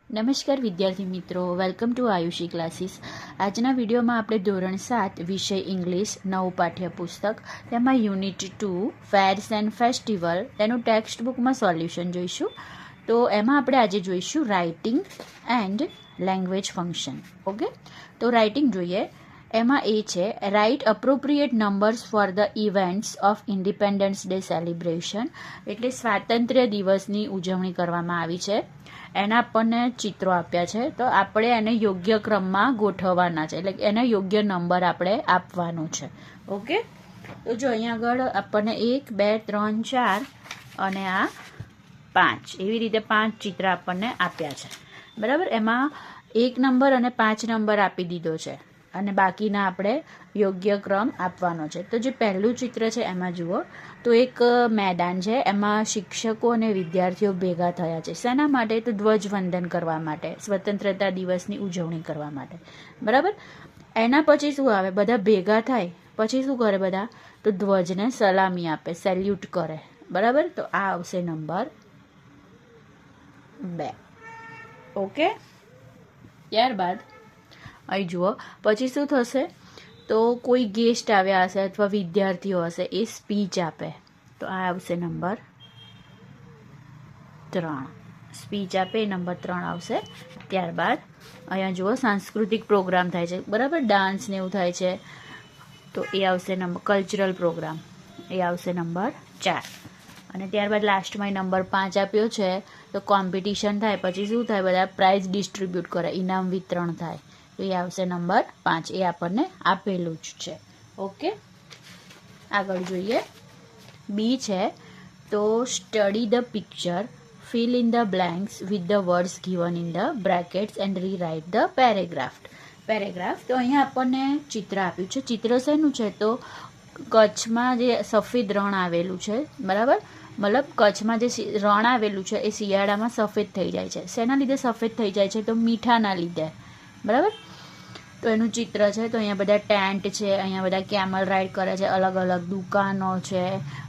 નમસ્કાર વિદ્યાર્થી મિત્રો, વેલકમ ટુ આયુષી ક્લાસીસ. આજના વિડીયોમાં આપણે ધોરણ 7 વિષય ઇંગ્લિશ નવું પાઠ્યપુસ્તક તેમાં યુનિટ 2 ફેર્સ એન્ડ ફેસ્ટિવલ તેનું ટેક્સ્ટ બુકમાં સોલ્યુશન જોઈશું. તો એમાં આપણે આજે જોઈશું writing and language function. Okay, તો રાઇટિંગ જોઈએ. એમાં એ છે write appropriate numbers for the events of Independence Day celebration. એટલે સ્વાતંત્ર્ય દિવસની ઉજવણી કરવામાં આવી છે. એના આપણને ચિત્રો આપ્યા છે, તો આપણે એને યોગ્ય ક્રમમાં ગોઠવવાના છે, એટલે એને યોગ્ય નંબર આપણે આપવાનો છે. ઓકે, તો જો અહીંયા આગળ આપણને 1, 2, 3, 4 અને આ 5 એવી રીતે 5 ચિત્ર આપણને આપ્યા છે. બરાબર, એમાં 1 નંબર અને 5 નંબર આપી દીધો છે અને બાકીના આપણે યોગ્ય ક્રમ આપવાનો છે. તો જે પહેલું ચિત્ર છે એમાં જુઓ તો એક મેદાન છે, એમાં શિક્ષકો અને વિદ્યાર્થીઓ ભેગા થયા છે. શેના માટે? તો ધ્વજવંદન કરવા માટે, સ્વતંત્રતા દિવસની ઉજવણી કરવા માટે. બરાબર, એના પછી શું આવે? બધા ભેગા થાય પછી શું કરે બધા? તો ધ્વજને સલામી આપે, સેલ્યુટ કરે. બરાબર, તો આ આવશે નંબર 2. ઓકે, ત્યારબાદ અહીં જુઓ પછી શું થશે? તો કોઈ ગેસ્ટ આવ્યા હશે અથવા વિદ્યાર્થીઓ હશે, એ સ્પીચ આપે, તો આ આવશે નંબર 3. સ્પીચ આપે એ નંબર 3 આવશે. ત્યારબાદ અહીંયા જુઓ સાંસ્કૃતિક પ્રોગ્રામ થાય છે. બરાબર, ડાન્સ ને એવું થાય છે, તો એ આવશે નંબર કલ્ચરલ પ્રોગ્રામ, એ આવશે નંબર 4. અને ત્યારબાદ લાસ્ટમાં નંબર 5 આપ્યો છે, તો કોમ્પિટિશન થાય પછી શું થાય? બધા પ્રાઇઝ ડિસ્ટ્રીબ્યુટ કરે, ઇનામ વિતરણ થાય, તો એ આવશે નંબર 5. એ આપણને આપેલું જ છે. ઓકે, આગળ જોઈએ. બી છે, તો study the picture, fill in the blanks with the words given in the brackets and rewrite the paragraph. તો અહીંયા આપણને ચિત્ર આપ્યું છે. ચિત્ર શેનું છે? તો કચ્છમાં જે સફેદ રણ આવેલું છે. બરાબર, મતલબ કચ્છમાં જે રણ આવેલું છે એ શિયાળામાં સફેદ થઈ જાય છે. શેના લીધે સફેદ થઈ જાય છે? તો મીઠાના લીધે. બરાબર, તો એનું ચિત્ર છે. તો અહીંયા બધા ટેન્ટ છે, અહીંયા બધા કેમલ રાઇડ કરે છે, અલગ અલગ દુકાનો છે,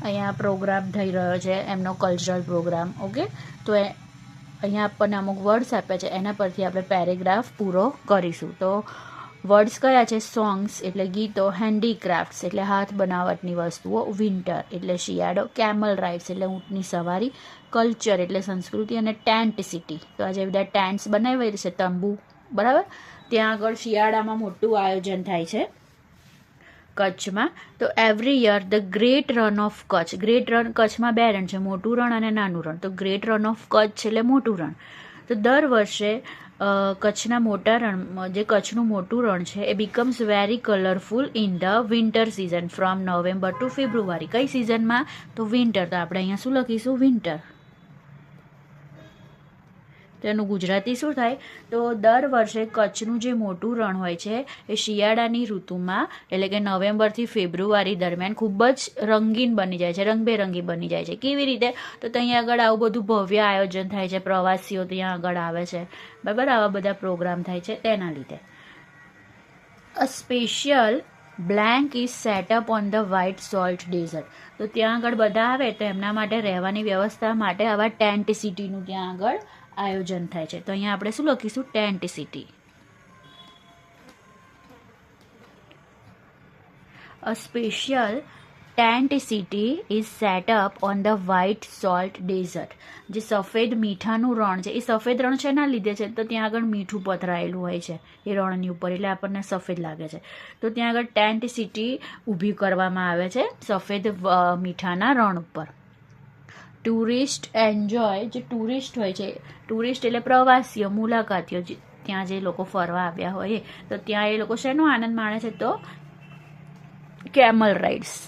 અહીંયા પ્રોગ્રામ થઈ રહ્યો છે એમનો કલ્ચરલ પ્રોગ્રામ. ઓકે, તો અહીંયા આપણને અમુક વર્ડ્સ આપ્યા છે, એના પરથી આપણે પેરેગ્રાફ પૂરો કરીશું. તો વર્ડ્સ કયા છે? સોંગ્સ એટલે ગીતો, હેન્ડીક્રાફ્ટ્સ એટલે હાથ બનાવટની વસ્તુઓ, વિન્ટર એટલે શિયાળો, કેમલ રાઇડ્સ એટલે ઊંટની સવારી, કલ્ચર એટલે સંસ્કૃતિ, અને ટેન્ટ સિટી તો આજે બધા ટેન્ટ્સ બનાવી છે, તંબુ. બરાબર, ત્યાં આગળ શિયાળામાં મોટું આયોજન થાય છે કચ્છમાં. તો every year the great run of Kutch. Great run, કચ્છમાં 2 રણ છે, મોટું રણ અને નાનું રણ. તો ગ્રેટ રન ઓફ કચ્છ એટલે મોટું રણ. તો દર વર્ષે કચ્છના મોટા રણમાં જે કચ્છનું મોટું રણ છે એ becomes very colourful in the winter season from November to February. કઈ સિઝનમાં? તો વિન્ટર. તો આપણે અહીંયા શું લખીશું? વિન્ટર. તો એનું ગુજરાતી શું થાય? તો દર વર્ષે કચ્છનું જે મોટું રણ હોય છે એ શિયાળાની ઋતુમાં એટલે કે નવેમ્બરથી ફેબ્રુઆરી દરમિયાન ખૂબ જ રંગીન બની જાય છે, રંગબેરંગી બની જાય છે. કેવી રીતે? તો ત્યાં આગળ આવું બધું ભવ્ય આયોજન થાય છે, પ્રવાસીઓ ત્યાં આગળ આવે છે. બરાબર, આવા બધા પ્રોગ્રામ થાય છે તેના લીધે. A special blank is set up on the white salt desert. તો ત્યાં આગળ બધા આવે તો એમના માટે રહેવાની વ્યવસ્થા માટે આવા ટેન્ટ સિટીનું ત્યાં આગળ આયોજન થાય છે. તો અહીંયા આપણે શું લખીશું? Tent city. A special tent city is set up on the white salt desert. જે સફેદ મીઠાનું રણ છે, એ સફેદ રણ શેના લીધે છે? તો ત્યાં આગળ મીઠું પથરાયેલું હોય છે એ રણની ઉપર, એટલે આપણને સફેદ લાગે છે. તો ત્યાં આગળ ટેન્ટ સિટી ઊભી કરવામાં આવે છે સફેદ મીઠાના રણ ઉપર. ટુરિસ્ટ એન્જોય, જે ટુરિસ્ટ હોય છે, ટુરિસ્ટ એટલે પ્રવાસીઓ, મુલાકાતીઓ, ત્યાં જે લોકો ફરવા આવ્યા હોય તો ત્યાં એ લોકો શેનો આનંદ માણે છે? તો કેમલ રાઇડ્સ.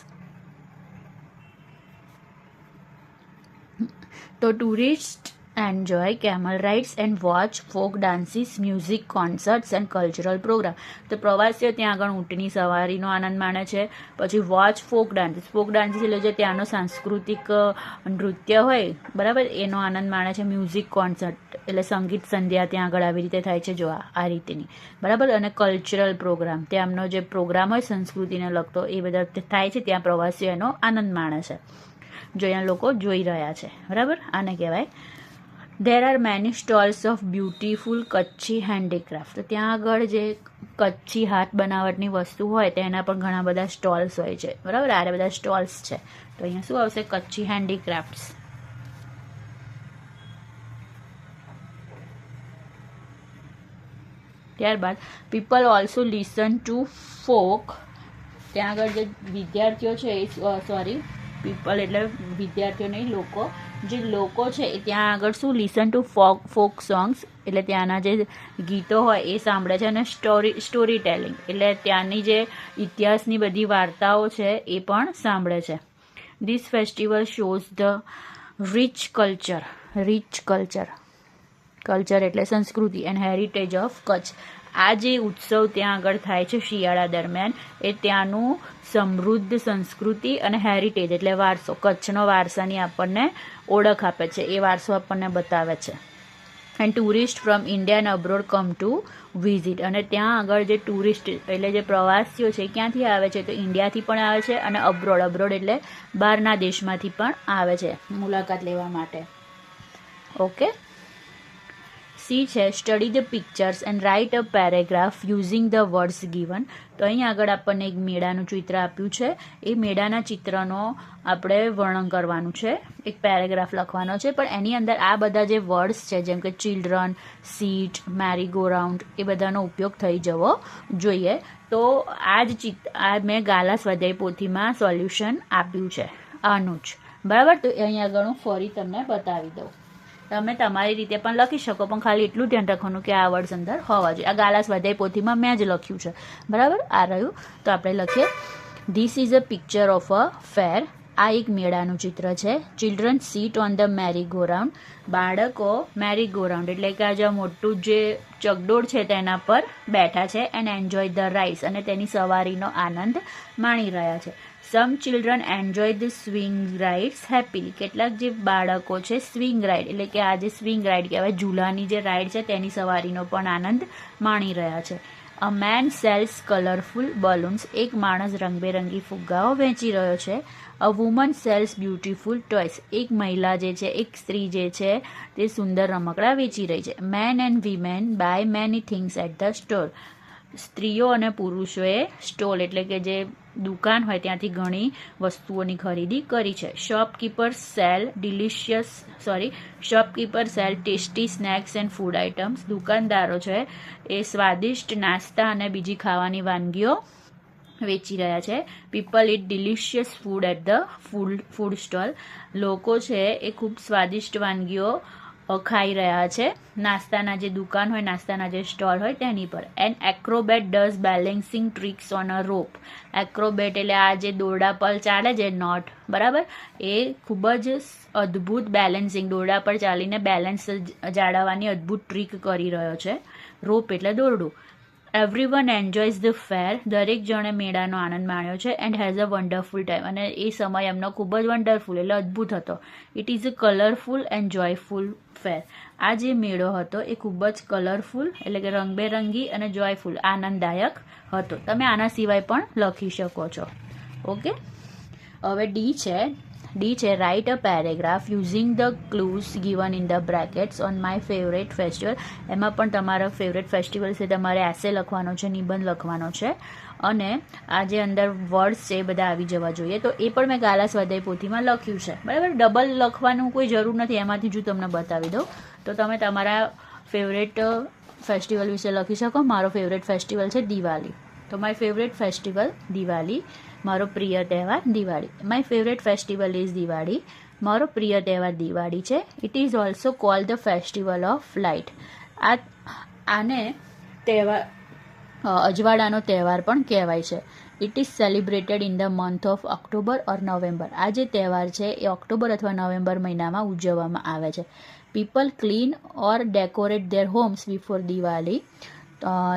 તો tourist enjoy camel rides and watch folk dances, music, concerts and cultural program. તો પ્રવાસીઓ ત્યાં આગળ ઊંટની સવારીનો આનંદ માણે છે. પછી watch folk dances. Folk dances એટલે જે ત્યાંનો સાંસ્કૃતિક નૃત્ય હોય, બરાબર, એનો આનંદ માણે છે. મ્યુઝિક કોન્સર્ટ એટલે સંગીત સંધ્યા ત્યાં આગળ આવી રીતે થાય છે, જો આ રીતેની. બરાબર, અને કલ્ચરલ પ્રોગ્રામ, ત્યાંનો જે પ્રોગ્રામ હોય સંસ્કૃતિને લગતો એ બધા થાય છે, ત્યાં પ્રવાસીઓ એનો આનંદ માણે છે. જો અહીંયા લોકો જોઈ રહ્યા છે. બરાબર, આને કહેવાય there are many stalls of beautiful Kutchi handicraft. તો ત્યાં આગળ જે કચ્છી હાથ બનાવટની વસ્તુ હોય તેના પણ ઘણા બધા સ્ટોલ્સ હોય છે, બરાબર. આ બધા સ્ટોલ્સ છે, તો અહીંયા શું આવશે? કચ્છી હેન્ડીક્રાફ્ટ્સ. ત્યારબાદ people also listen to folk. ત્યાં આગળ જે વિદ્યાર્થીઓ છે એ સોરી પીપલ એટલે વિદ્યાર્થીઓ નહીં, લોકો. જે લોકો છે એ ત્યાં આગળ શું લિસન ટુ ફોક સોંગ્સ એટલે ત્યાંના જે ગીતો હોય એ સાંભળે છે, અને સ્ટોરી ટેલિંગ એટલે ત્યાંની જે ઇતિહાસની બધી વાર્તાઓ છે એ પણ સાંભળે છે. This festival shows the rich culture એટલે સંસ્કૃતિ એન્ડ હેરિટેજ ઓફ કચ્છ. આ જે ઉત્સવ ત્યાં આગળ થાય છે શિયાળા દરમિયાન એ ત્યાંનું સમૃદ્ધ સંસ્કૃતિ અને હેરિટેજ એટલે વારસો, કચ્છનો વારસાની આપણને ઓળખ આપે છે, એ વારસો આપણને બતાવે છે. And tourist from India and abroad come to visit. અને ત્યાં આગળ જે ટુરિસ્ટ એટલે જે પ્રવાસીઓ છે ક્યાંથી આવે છે? તો ઇન્ડિયાથી પણ આવે છે અને અબ્રોડ એટલે બહારના દેશમાંથી પણ આવે છે મુલાકાત લેવા માટે. ઓકે. સી છે study the pictures and write a paragraph using the words given. તો અહીં આગળ આપણને એક મેળાનું ચિત્ર આપ્યું છે, એ મેળાના ચિત્રનો આપણે વર્ણન કરવાનું છે, એક પેરેગ્રાફ લખવાનો છે, પણ એની અંદર આ બધા જે વર્ડ્સ છે જેમ કે ચિલ્ડ્રન, સીટ, મેરી ગો રાઉન્ડ એ બધાનો ઉપયોગ થઈ જવો જોઈએ. તો આ મેં ગાલા સ્વાધ્યાય પોથીમાં સોલ્યુશન આપ્યું છે આનું જ, બરાબર. તો અહીં આગળ હું ફરી તમને બતાવી દઉં. તમે તમારી રીતે પણ લખી શકો, પણ ખાલી એટલું ધ્યાન રાખવાનું કે આ વર્ડ્સ અંદર હોવા જોઈએ. આ ગાલા સ્વાધ્યાય પોથીમાં મેં જ લખ્યું છે, બરાબર. આ રહ્યું. તો આપણે લખીએ this is a picture of a fair. આ એક મેળાનું ચિત્ર છે. Children sit on the merry go round. બાળકો મેરી ગો રાઉન્ડ એટલે કે આ જે મોટું જે ચકડોળ છે તેના પર બેઠા છે. એન્ડ એન્જોય ધ રાઇડ્સ અને તેની સવારીનો આનંદ માણી રહ્યા છે. Some children enjoy the swing rides happily. કેટલાક જે બાળકો છે સ્વિંગ રાઇડ એટલે કે આ જે સ્વિંગ રાઇડ કહેવાય ઝૂલાની જે રાઇડ છે તેની સવારીનો પણ આનંદ માણી રહ્યા છે. A man sells colourful balloons. એક માણસ રંગબેરંગી ફુગ્ગાઓ વેચી રહ્યો છે. A woman sells beautiful toys. એક મહિલા જે છે, એક સ્ત્રી જે છે તે સુંદર રમકડા વેચી રહી છે. Men and women buy many things at the store. સ્ત્રીઓ અને પુરુષોએ સ્ટોલ એટલે કે જે દુકાન હોય ત્યાંથી ઘણી વસ્તુઓની ખરીદી કરી છે. Shopkeeper cell tasty snacks and food items. દુકાનદારો છે એ સ્વાદિષ્ટ નાસ્તા અને બીજી ખાવાની વાનગીઓ વેચી રહ્યા છે. People eat delicious food at the food stall. લોકો છે એ ખૂબ સ્વાદિષ્ટ વાનગીઓ ખાઈ રહ્યા છે નાસ્તાના જે દુકાન હોય, નાસ્તાના જે સ્ટોલ હોય તેની પર. An acrobat does balancing tricks on a rope. Acrobat એટલે આ જે દોરડા પર ચાલે છે નોટ, બરાબર, એ ખૂબ જ અદ્ભુત બેલેન્સિંગ દોરડા પર ચાલીને બેલેન્સ જાળવવાની અદ્ભુત ટ્રીક કરી રહ્યો છે. રોપ એટલે દોરડું. Everyone એન્જોયઝ the fair. દરેક જણે મેળાનો આનંદ માણ્યો છે. And has a wonderful time. અને એ સમય એમનો ખૂબ જ વન્ડરફુલ એટલે અદ્ભુત હતો. It is a colourful and joyful fair. આ જે મેળો હતો એ ખૂબ જ કલરફુલ એટલે કે રંગબેરંગી અને જોયફુલ આનંદદાયક હતો. તમે આના સિવાય પણ લખી શકો છો. ઓકે. હવે ડી છે write a paragraph using the clues given in the brackets on my favourite festival. એમાં પણ તમારા ફેવરેટ ફેસ્ટિવલ છે તમારે એસે લખવાનો છે, નિબંધ લખવાનો છે, અને આ જે અંદર વર્ડ્સ છે એ બધા આવી જવા જોઈએ. તો એ પણ મેં ગાલા સ્વાધ્યાય પોથીમાં લખ્યું છે, બરાબર. ડબલ લખવાનું કોઈ જરૂર નથી, એમાંથી જ તમને બતાવી દઉં. તો તમે તમારા ફેવરેટ ફેસ્ટિવલ વિશે લખી શકો. મારો ફેવરેટ ફેસ્ટિવલ છે દિવાળી. તો માય ફેવરેટ ફેસ્ટિવલ દિવાળી. મારો પ્રિય તહેવાર Diwali. My favourite festival is Diwali. મારો પ્રિય તહેવાર દિવાળી છે. It is also cold the festival of light. આને તહેવાર અજવાળાનો તહેવાર પણ કહેવાય છે. It is celebrated in the month of October or November. આ જે તહેવાર છે એ ઓક્ટોબર અથવા નવેમ્બર મહિનામાં ઉજવવામાં આવે છે. People clean or decorate their homes before Diwali.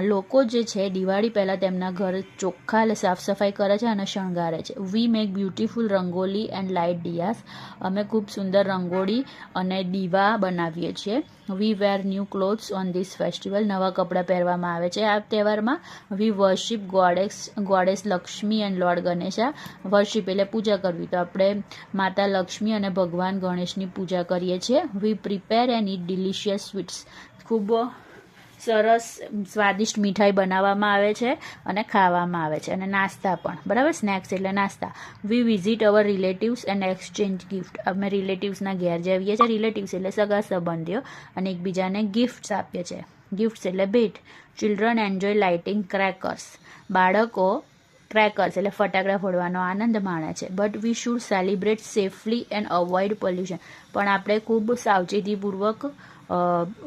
લોકો જે છે દિવાળી પહેલાં તેમના ઘર ચોખ્ખા એટલે સાફ સફાઈ કરે છે અને શણગારે છે. We make beautiful rangoli and light diyas. અમે ખૂબ સુંદર રંગોળી અને દીવા બનાવીએ છીએ. We wear new clothes on this festival. નવા કપડાં પહેરવામાં આવે છે આ તહેવારમાં. We worship goddess Lakshmi and lord Ganesha. Worship એટલે પૂજા કરવી, તો આપણે માતા લક્ષ્મી અને ભગવાન ગણેશની પૂજા કરીએ છીએ. We prepare and eat delicious sweets. ખૂબ સરસ સ્વાદિષ્ટ મીઠાઈ બનાવવામાં આવે છે અને ખાવામાં આવે છે, અને નાસ્તા પણ, બરાબર. સ્નેક્સ એટલે નાસ્તા. We visit our relatives and exchange gift. અમે રિલેટિવ્સના ઘેર જઈએ છીએ. રિલેટિવ્સ એટલે સગા સંબંધીઓ, અને એકબીજાને ગિફ્ટ્સ આપીએ છીએ. ગિફ્ટ્સ એટલે ભેટ. Children enjoy lighting crackers. બાળકો ક્રેકર્સ એટલે ફટાકડા ફોડવાનો આનંદ માણે છે. But we should celebrate safely and avoid pollution. પણ આપણે ખૂબ સાવચેતીપૂર્વક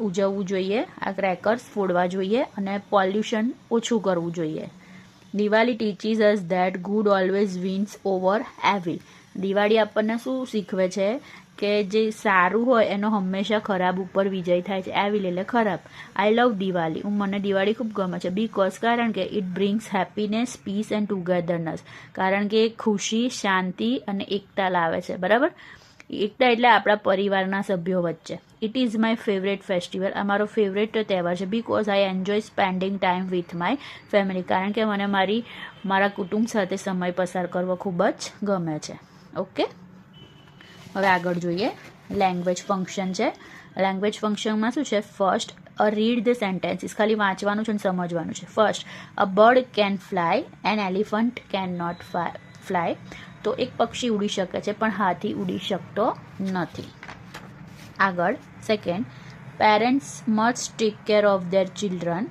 ઉજવવું જોઈએ. આ ક્રેકર્સ ફોડવા જોઈએ અને પોલ્યુશન ઓછું કરવું જોઈએ. Diwali teaches us that good always wins over evil. Diwali આપણને શું શીખવે છે કે જે સારું હોય એનો હંમેશા ખરાબ ઉપર વિજય થાય છે. એવિલ એટલે ખરાબ. આઈ લવ દિવાળી. મને દિવાળી ખૂબ ગમે છે. બીકોઝ કારણ કે it brings happiness, peace and togetherness. કારણ કે ખુશી, શાંતિ અને એકતા લાવે છે, બરાબર. એકતા એટલે આપણા પરિવારના સભ્યો વચ્ચે. It is my favourite festival. અમારો ફેવરેટ તહેવાર છે. Because I enjoy spending time with my family. કારણ કે મને મારા કુટુંબ સાથે સમય પસાર કરવો ખૂબ જ ગમે છે. ઓકે, હવે આગળ જોઈએ. લેંગ્વેજ ફંક્શન છે. લેંગ્વેજ ફંક્શનમાં શું છે? First, read the sentences. ખાલી વાંચવાનું છે અને સમજવાનું છે. First, a bird can fly an elephant can not fly. તો એક પક્ષી ઉડી શકે છે પણ હાથી ઉડી શકતો નથી. આગળ, second, parents must take care of their children.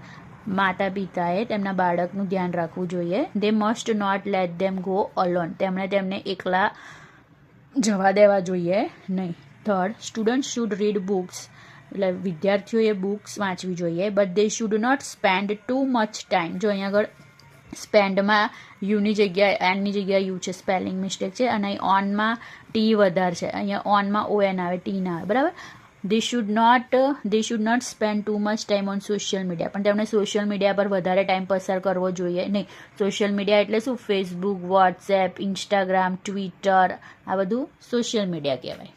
માતા પિતાએ તેમના બાળકનું ધ્યાન રાખવું જોઈએ. They must not let them go alone. તેમણે તેમને એકલા જવા દેવા જોઈએ નહીં. Third, student should read books. એટલે વિદ્યાર્થીઓએ બુક્સ વાંચવી જોઈએ. But they should not spend too much time. જો અહીંયા આગળ સ્પેન્ડમાં યુની જગ્યાએ એનની જગ્યાએ યુ છે, સ્પેલિંગ મિસ્ટેક છે, અને ઓનમાં ટી વધારે છે. અહીંયા ઓનમાં ON આવે, ટી ના આવે, બરાબર. They should not spend too much time on social media. પણ તેમણે સોશિયલ મીડિયા પર વધારે ટાઈમ પસાર કરવો જોઈએ નહીં. સોશિયલ મીડિયા એટલે શું? ફેસબુક, વોટ્સએપ, ઇન્સ્ટાગ્રામ, ટ્વિટર, આ બધું સોશિયલ મીડિયા કહેવાય.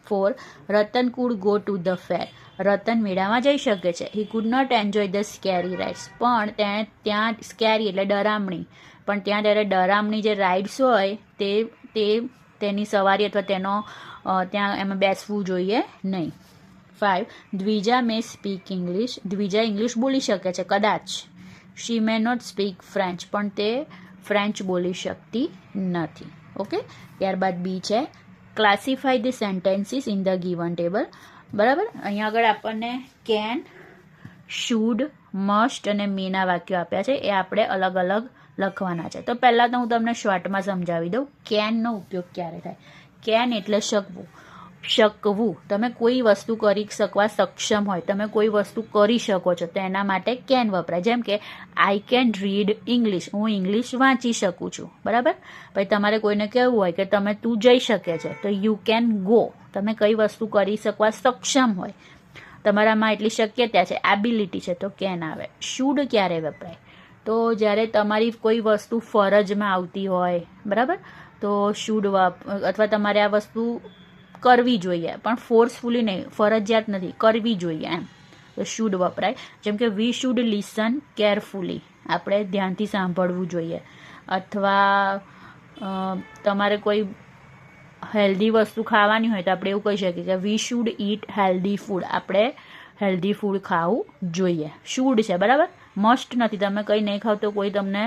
4, Ratan could go to the fair. Ratan મેળામાં જઈ શકે છે. He could not enjoy the scary rides. પણ તેણે ત્યાં સ્કેરી એટલે ડરામણી, પણ ત્યાં ત્યારે ડરામણી જે રાઇડ્સ હોય તેની સવારી અથવા તેનો ત્યાં એમાં બેસવું જોઈએ નહીં. 5, દ્વિજા મે સ્પીક ઇંગ્લિશ. દ્વિજા ઇંગ્લિશ બોલી શકે છે કદાચ. શી મે નોટ સ્પીક ફ્રેન્ચ. પણ તે ફ્રેન્ચ બોલી શકતી નથી. ઓકે, ત્યારબાદ બી છે, classify the sentences in the given table. બરાબર. અહીંયા આગળ આપણને કેન, શુડ, મસ્ટ અને મીના વાક્યો આપ્યા છે. એ આપણે અલગ અલગ લખવાના છે. તો પહેલાં તો હું તમને શોર્ટમાં સમજાવી દઉં. કેનનો ઉપયોગ ક્યારે થાય? કેન એટલે શકવું. તમે કોઈ વસ્તુ કરી શકવા સક્ષમ હોય, તમે કોઈ વસ્તુ કરી શકો છો, તો એના માટે કેન વપરાય. જેમ કે આઈ કેન રીડ ઇંગ્લિશ. હું ઇંગ્લિશ વાંચી શકું છું, બરાબર. પછી તમારે કોઈને કહેવું હોય કે તું જઈ શકે છે, તો યુ કેન ગો. તમે કઈ વસ્તુ કરી શકવા સક્ષમ હોય, તમારામાં એટલી શક્યતા છે, એબિલિટી છે, તો કેન આવે. શુડ ક્યારે વપરાય? તો જ્યારે તમારી કોઈ વસ્તુ ફરજમાં આવતી હોય, બરાબર, તો શુડ અથવા તમારે આ વસ્તુ કરવી જોઈએ, પણ ફોર્સફુલી નહીં, ફરજિયાત નથી, કરવી જોઈએ એમ, તો શુડ વપરાય. જેમ કે વી શુડ લિસન કેરફુલી. આપણે ધ્યાનથી સાંભળવું જોઈએ. અથવા તમારે કોઈ હેલ્ધી વસ્તુ ખાવાની હોય તો આપણે એવું કહી શકીએ કે we should it healthy food. આપણે હેલ્ધી ફૂડ ખાવું જોઈએ. શુડ છે, બરાબર. મસ્ટ નથી. તમે કંઈ નહીં ખાવ તો કોઈ તમને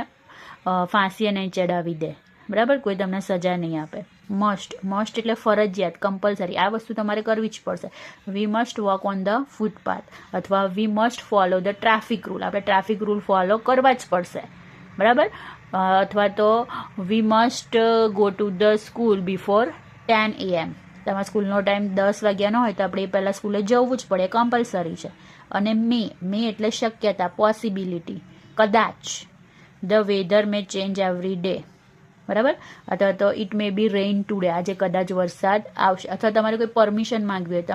ફાંસીએ નહીં ચડાવી દે, બરાબર. કોઈ તમને સજા નહીં આપે. મસ્ટ એટલે ફરજિયાત, કમ્પલસરી. આ વસ્તુ તમારે કરવી જ પડશે. We must walk on the footpath. અથવા we must follow the traffic rule. આપણે ટ્રાફિક રૂલ ફોલો કરવા જ પડશે, બરાબર. અથવા તો we must go to the school before 10 AM. તમારા સ્કૂલનો ટાઈમ 10 વાગ્યાનો હોય તો આપણે એ પહેલાં સ્કૂલે જવું જ પડે, કમ્પલસરી છે. અને મે એટલે શક્યતા, પોસિબિલિટી, કદાચ. The weather may change every day. બરાબર. અથવા તો it may be rain today, આજે કદાચ વરસાદ આવશે. અથવા તમારે કોઈ પરમિશન માંગવી હોય,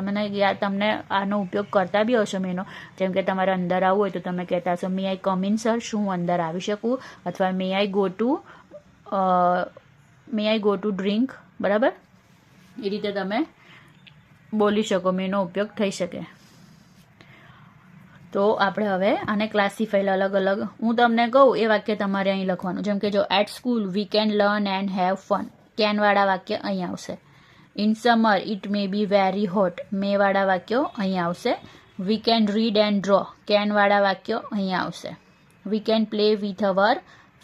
તમને આનો ઉપયોગ કરતા બી હશો મેનો, જેમ કે તમારે અંદર આવવું હોય તો તમે કહેતા હશો મે આઈ કમ ઇન સર, શું હું અંદર આવી શકું, અથવા મે આઈ ગો ટુ ડ્રિંક. બરાબર, એ રીતે તમે બોલી શકો, મેનો ઉપયોગ થઈ શકે. તો આપણે હવે આને ક્લાસિફાઈ અલગ અલગ હું તમને કહું એ વાક્ય તમારે અહીં લખવાનું. જેમ કે જો at school we can learn and have fun, કેનવાળા વાક્ય અહીં આવશે. In summer it may be very hot, મેવાળા વાક્યો અહીં આવશે. We can read and draw, કેનવાળા વાક્યો અહીં આવશે. We can play with our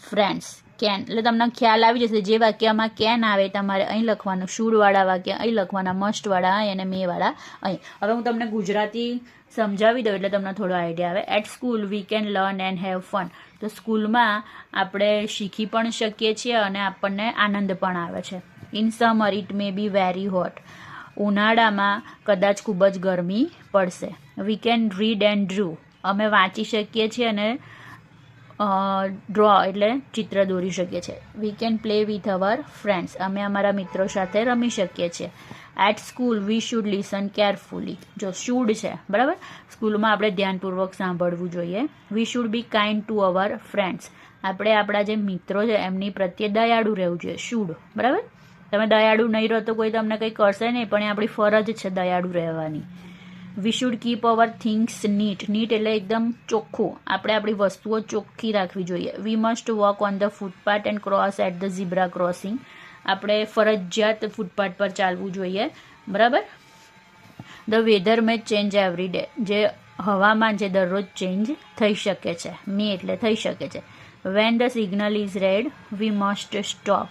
friends, can એટલે તમને ખ્યાલ આવી જશે જે વાક્યમાં કેન આવે તમારે અહીં લખવાનું. શુડવાળા વાક્ય અહીં લખવાના, મસ્ટવાળા અહીં અને મેવાળા અહીં. હવે હું તમને ગુજરાતી સમજાવી દઉં એટલે તમને થોડો આઈડિયા આવે. At school we can learn and have fun, તો સ્કૂલમાં આપણે શીખી પણ શકીએ છીએ અને આપણને આનંદ પણ આવે છે. In summer it may be very hot, ઉનાળામાં કદાચ ખૂબ જ ગરમી પડશે. વી કેન રીડ એન્ડ ડ્રો, અમે વાંચી શકીએ છીએ અને ડ્રો એટલે ચિત્ર દોરી શકીએ છીએ. We can play with our friends, અમે અમારા મિત્રો સાથે રમી શકીએ છીએ. At school we should listen carefully, જો શુડ છે બરાબર, સ્કૂલમાં આપણે ધ્યાનપૂર્વક સાંભળવું જોઈએ. We should be kind to our friends, આપણે આપણા જે મિત્રો છે એમની પ્રત્યે દયાળુ રહેવું જોઈએ. શુડ બરાબર, તમે દયાળુ નહીં રહો તો કોઈ તમને કંઈ કરશે નહીં, પણ એ આપણી ફરજ છે દયાળુ રહેવાની. We should keep our things neat, neat એટલે એકદમ ચોખ્ખું, આપણે આપણી વસ્તુઓ ચોખ્ખી રાખવી જોઈએ. We must walk on the footpath and cross at the zebra crossing, આપણે ફરજિયાત ફૂટપાથ પર ચાલવું જોઈએ. બરાબર. The weather may change every day, જે હવામાન છે દરરોજ ચેન્જ થઈ શકે છે. મે એટલે થઈ શકે છે. When the signal is red we must stop,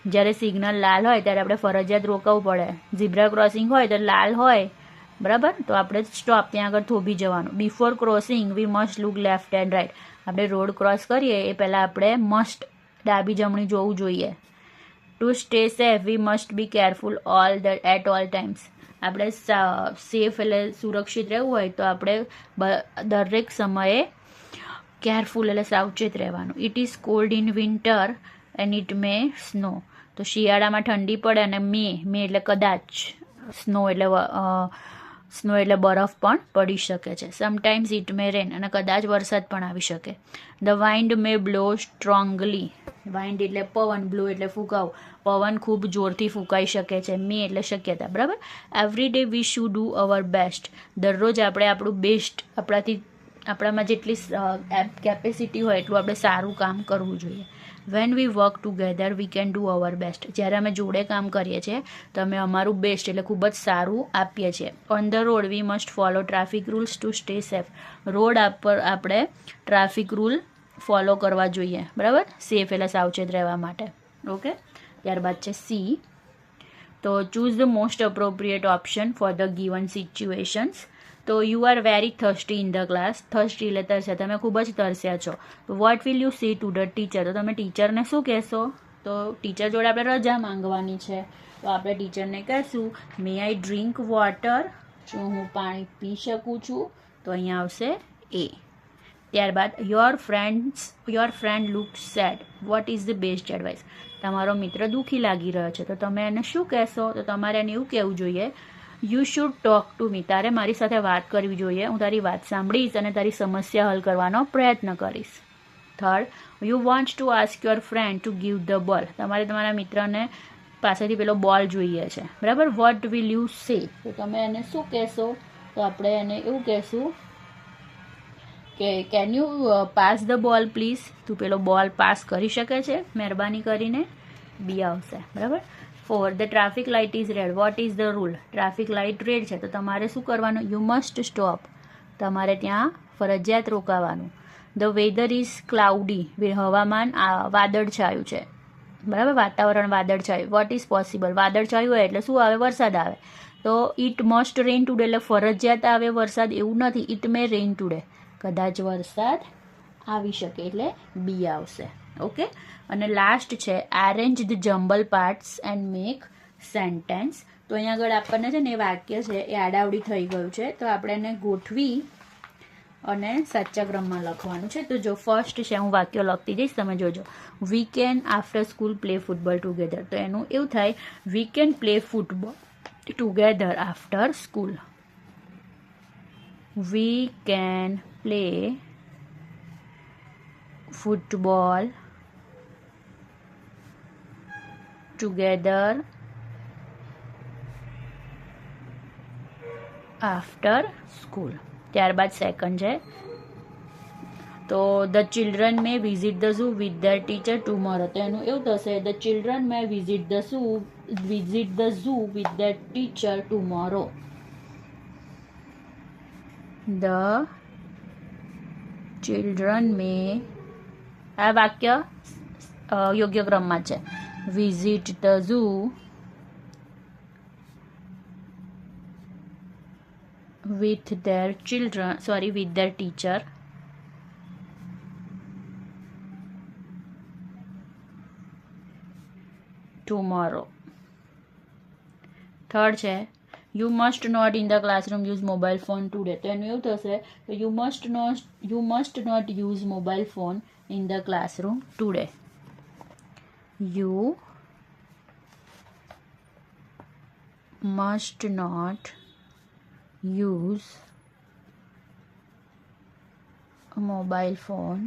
જ્યારે સિગ્નલ લાલ હોય ત્યારે આપણે ફરજિયાત રોકવું પડે. ઝીબ્રા ક્રોસિંગ હોય તો લાલ હોય બરાબર, તો આપણે સ્ટોપ, ત્યાં આગળ થોભી જવાનું. Before crossing we must look left and right, આપણે રોડ ક્રોસ કરીએ એ પહેલાં આપણે મસ્ટ ડાબી જમણી જોવું જોઈએ. To stay safe we must be careful at all times, આપણે સેફ એટલે સુરક્ષિત રહેવું હોય તો આપણે દરેક સમયે કેરફુલ એટલે સાવચેત રહેવાનું. It is called in winter and it may snow, તો શિયાળામાં ઠંડી પડે અને મે એટલે કદાચ, સ્નો એટલે બરફ પણ પડી શકે છે. સમટાઇમ્સ ઇટ મે રેન, અને કદાચ વરસાદ પણ આવી શકે. The wind May blow strongly, wind એટલે પવન, બ્લો એટલે ફૂંકાવું, પવન ખૂબ જોરથી ફૂંકાઈ શકે છે. મે એટલે શક્યતા. બરાબર. Every day we should do our best, દરરોજ આપણે આપણું બેસ્ટ, આપણામાં જેટલી કેપેસિટી હોય એટલું આપણે સારું કામ કરવું જોઈએ. When we work together we can do our best, જ્યારે અમે જોડે કામ કરીએ છીએ તો અમે અમારું બેસ્ટ એટલે ખૂબ જ સારું આપીએ છીએ. On the road V must follow traffic rules two stay safe, road પર આપણે ટ્રાફિક રૂલ ફોલો કરવા જોઈએ. બરાબર, સેફ એટલે સાવચેત રહેવા માટે. ઓકે. ત્યારબાદ છે સી, તો choose the most appropriate option for the given situations. તો you are very thirsty in the class, thirsty એટલે તરસ્યા, તમે ખૂબ જ તરસ્યા છો. What will you say to the teacher, તો તમે ટીચરને શું કહેશો? તો ટીચર જોડે આપણે રજા માંગવાની છે, તો આપણે ટીચરને કહેશું મે આઈ ડ્રિંક વોટર, શું હું પાણી પી શકું છું? તો અહીંયા આવશે એ. ત્યારબાદ your friend look sad, what is the best advice, તમારો મિત્ર દુઃખી લાગી રહ્યો છે તો તમે એને શું કહેશો? તો તમારે એને એવું કહેવું જોઈએ you should talk to me, તારે મારી સાથે વાત કરવી જોઈએ, હું તારી વાત સાંભળીશ અને તારી સમસ્યા હલ કરવાનો પ્રયત્ન કરીશ. Third, you want to ask your friend to give the ball, તમારે તમારા મિત્રને પાસેથી પેલો બોલ જોઈએ છે. બરાબર. વોટ વિલ યુ સે, તો તમે એને શું કહેશો? તો આપણે એને એવું કહેશું કે can you pass the ball please, તું પેલો બોલ પાસ કરી શકે છે મહેરબાની કરીને? બી આવશે. બરાબર. 4, the traffic light is red, vote is the rule, traffic light red છે તો તમારે શું કરવાનું? યુ મસ્ટ સ્ટોપ, તમારે ત્યાં ફરજિયાત રોકાવાનું. ધ વેધર ઇઝ ક્લાઉડી, હવામાન વાદળછાયું છે. બરાબર, વાતાવરણ વાદળછાયું. વોટ ઇઝ પોસિબલ, વાદળછાયું હોય એટલે શું આવે? વરસાદ આવે. તો ઇટ મસ્ટ રેઇન ટુડે એટલે ફરજિયાત આવે વરસાદ એવું નથી, ઇટ મે રેઇન ટુડે, કદાચ વરસાદ આવી શકે એટલે બી આવશે. ઓકે. અને લાસ્ટ છે arrange the jumble parts and make sentence. તો અહીંયા આગળ આપણને છે ને એ વાક્ય છે એ આડાવડી થઈ ગયું છે, તો આપણે એને ગોઠવી અને સાચા ક્રમમાં લખવાનું છે. તો જો ફર્સ્ટ છે, હું વાક્ય લખતી જઈશ, તમે જોજો. We can after school play football together. તો એનું એવું થાય, we can play football together after school. We can play football together after school. ત્યારબાદ સેકન્ડ છે, તો the children may visit the zoo with their teacher tomorrow. તો એનું એવું થશે, the children may visit the zoo with their teacher tomorrow. The children may, આ વાક્ય યોગ્ય ક્રમમાં છે. Visit the zoo with their teacher tomorrow. Third છે, you must not in the classroom use mobile phone today. તો એનું એવું થશે, you must not use mobile phone in the classroom today. You must not use a mobile phone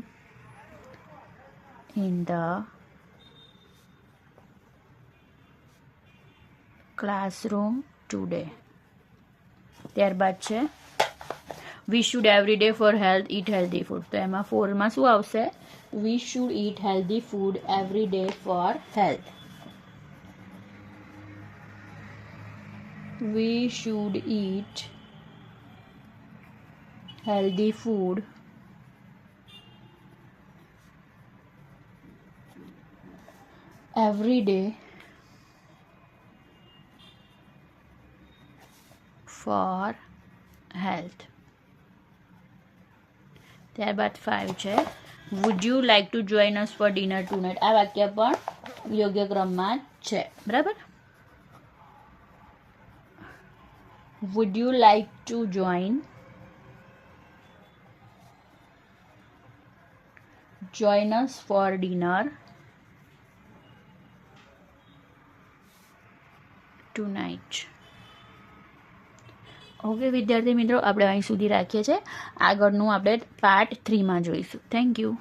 in the classroom today. ત્યારબાદ છે, we should every day for health eat healthy food. તો એમાં ફોરમાં શું આવશે, we should eat healthy food every day for health. We should eat healthy food every day for health. ત્યારબાદ 5 છે, would you like to join us for dinner tonight. આ વાક્ય પણ યોગ્ય ક્રમમાં છે, બરાબર. would you like to join us for dinner tonight. Okay વિદ્યાર્થી મિત્રો, આપણે અહીં સુધી રાખીએ છીએ. આગળનું આપણે પાર્ટ 3માં જોઈશું. Thank you.